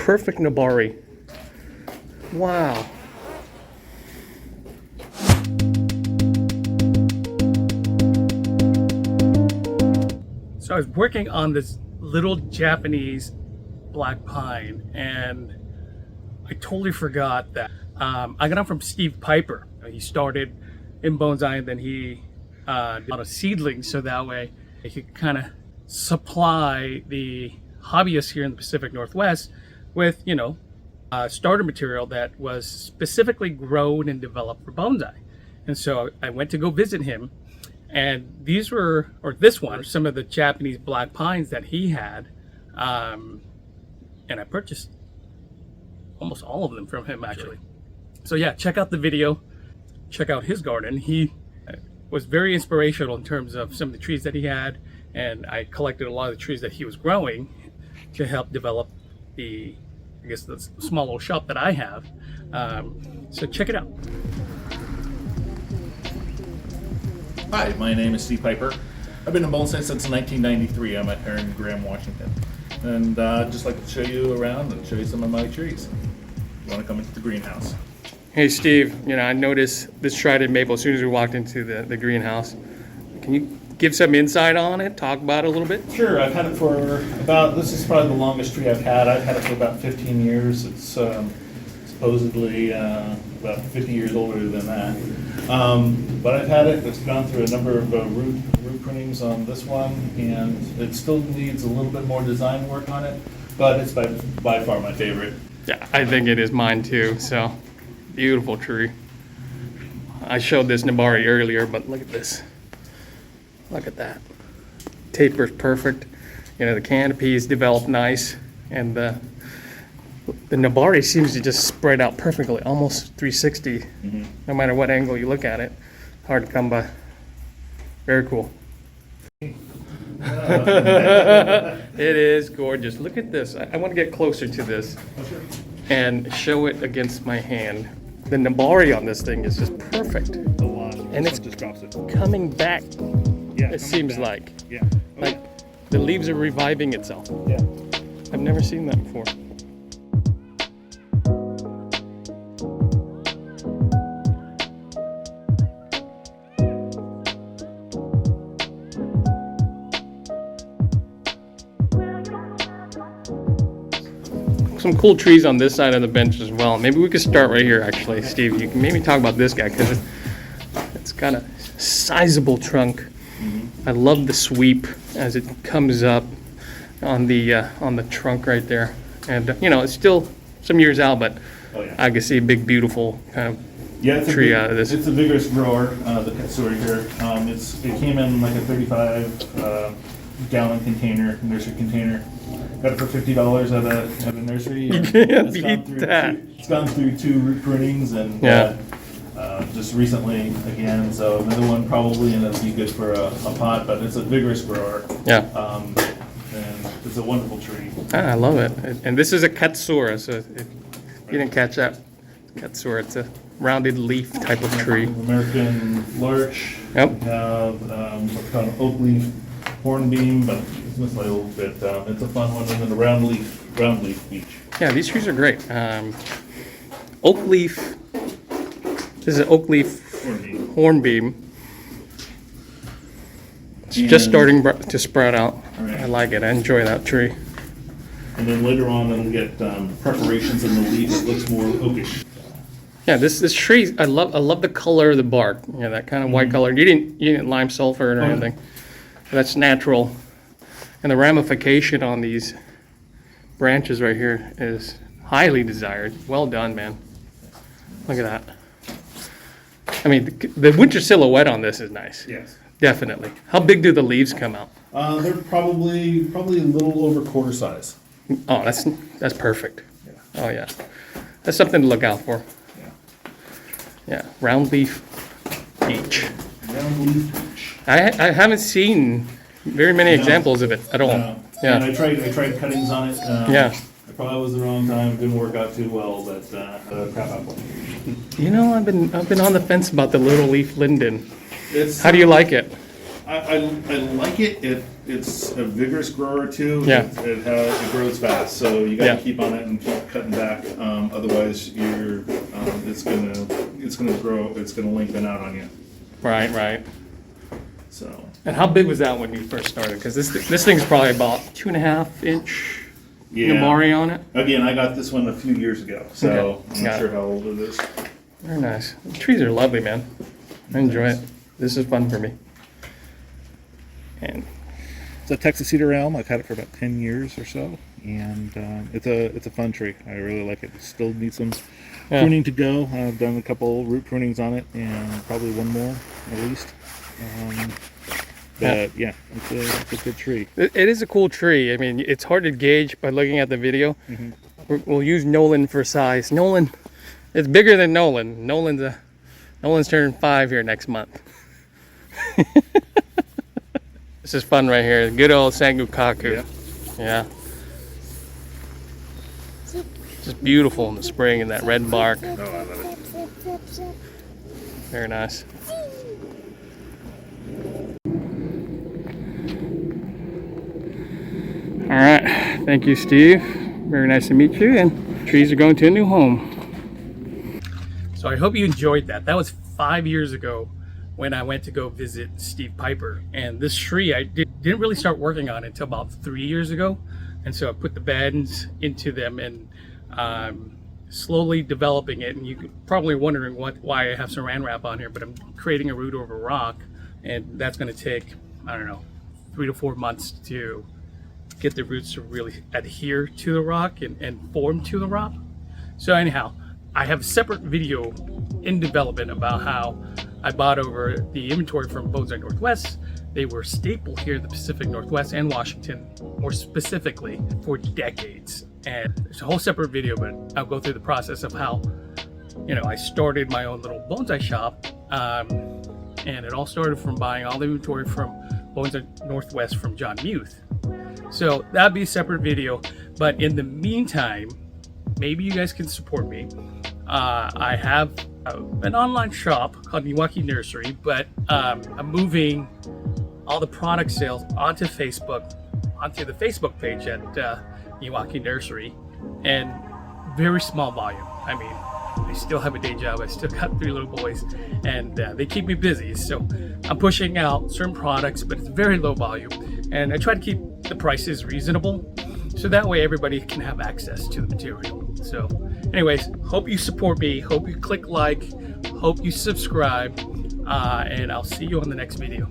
perfect Nabari. Wow. So I was working on this little Japanese black pine, and I totally forgot that I got it from Steve Piper. He started in bonsai, and then he did a lot of seedlings, so that way he could kind of supply the hobbyists here in the Pacific Northwest with, you know, starter material that was specifically grown and developed for bonsai. And so I went to go visit him, and these were, or this one, some of the Japanese black pines that he had, and I purchased almost all of them from him, actually. So yeah, check out the video, check out his garden. He was very inspirational in terms of some of the trees that he had, and I collected a lot of the trees that he was growing to help develop the, I guess, the small little shop that I have. So check it out. Hi, my name is Steve Piper. I've been in bonsai since 1993. I'm at here in Graham, Washington. And I'd just like to show you around and show you some of my trees. You want to come into the greenhouse? Hey Steve, you know, I noticed this shredded maple as soon as we walked into the greenhouse. Can you give some insight on it? Talk about it a little bit? Sure, I've had it for about, this is probably the longest tree I've had. I've had it for about 15 years. It's supposedly about 50 years older than that. But I've had it, it's gone through a number of root prunings on this one, and it still needs a little bit more design work on it, but it's by far my favorite. Yeah, I think it is mine too. So beautiful tree. I showed this Nabari earlier, but look at this. Look at that. Taper's perfect. You know, the canopy is developed nice, and the Nabari seems to just spread out perfectly, almost 360, no matter what angle you look at it. Hard to come by. Very cool. It is gorgeous. Look at this. I want to get closer to this and show it against my hand. The Nabari on this thing is just perfect. And it's coming back, it seems like. Yeah. Like the leaves are reviving itself. Yeah. I've never seen that before. Some cool trees on this side of the bench as well. Maybe we could start right here, actually, Steve. You can maybe talk about this guy because it's got a sizable trunk. I love the sweep as it comes up on the trunk right there. And you know, it's still some years out, but I can see a big, beautiful kind of tree out of this. It's a vigorous grower, the Katsuri here. It came in like a 35 gallon container, nursery container. Got it for $50 at a nursery. You can't beat that. It's gone through 2 root prunings and just recently again. So another one probably, and it'll be good for a pot. But it's a vigorous grower. Yeah. And it's a wonderful tree. I love it. And this is a Katsura, so if you didn't catch that, Katsura, it's a rounded leaf type of tree. American larch. Yep. We have what's called an oak leaf hornbeam, but it's missed a little bit. It's a fun one, and then the round leaf beech. Yeah, these trees are great. Oak leaf. This is an oak leaf hornbeam. It's just starting to sprout out. Right. I like it. I enjoy that tree. And then later on, it'll get preparations in the leaf that looks more oakish. Yeah, this tree, I love the color of the bark. Yeah, that kind of white color. You didn't lime sulfur or anything. That's natural. And the ramification on these branches right here is highly desired. Well done, man. Look at that. I mean, the winter silhouette on this is nice. Yes. Definitely. How big do the leaves come out? They're probably a little over quarter size. Oh, that's perfect. Yeah. Oh yeah, that's something to look out for. Yeah. Yeah, round leaf beech. Round leaf beech. I haven't seen very many examples of it at all. Yeah. And I tried cuttings on it. Yeah. It probably was the wrong time. It didn't work out too well, but crap apple. You know, I've been on the fence about the little leaf linden. It's, How do you like it? I like it. It's a vigorous grower too. Yeah. It grows fast, so you got to Yeah. keep on it and keep cutting back. Otherwise, it's gonna grow. It's gonna lengthen out on you. Right, right. So And how big was that when you first started? Because this thing's probably about 2.5 inch Namari on it. Again, I got this one a few years ago, so Okay. I'm not Got sure it. how old it is. Very nice. The trees are lovely, man. I enjoy it. This is fun for me. And It's a Texas cedar elm. I've had it for about 10 years or so, and it's a fun tree. I really like it. It still needs some yeah. pruning to go. I've done a couple root prunings on it, and probably one more at least. But yeah, it's a good tree. It is a cool tree. I mean, it's hard to gauge by looking at the video. We'll use Nolan for size. Nolan, it's bigger than Nolan. Nolan's turning 5 here next month. This is fun right here. Good old Sangukaku. Yeah. Just beautiful in the spring and that red bark. Oh, I love it. Very nice. All right, thank you, Steve. Very nice to meet you, and trees are going to a new home. So I hope you enjoyed that. That was 5 years ago when I went to go visit Steve Piper. And this tree I didn't really start working on until about 3 years ago. And so I put the bends into them and slowly developing it. And you're probably wondering why I have saran wrap on here, but I'm creating a root over rock. And that's gonna take, I don't know, 3 to 4 months to get the roots to really adhere to the rock and form to the rock. So anyhow, I have a separate video in development about how I bought over the inventory from Bonsai Northwest. They were staple here in the Pacific Northwest and Washington, more specifically, for decades. And there's a whole separate video, but I'll go through the process of how, I started my own little bonsai shop. And it all started from buying all the inventory from Bonsai Northwest from John Muth. So that'd be a separate video. But in the meantime, maybe you guys can support me. I have an online shop called Milwaukee Nursery, but I'm moving all the product sales onto the Facebook page at Milwaukee Nursery, and very small volume. I mean, I still have a day job. I still got 3 little boys, and they keep me busy. So I'm pushing out certain products, but it's very low volume, and I try to keep the prices reasonable, so that way everybody can have access to the material. So anyways, hope you support me, hope you click like, hope you subscribe, and I'll see you on the next video.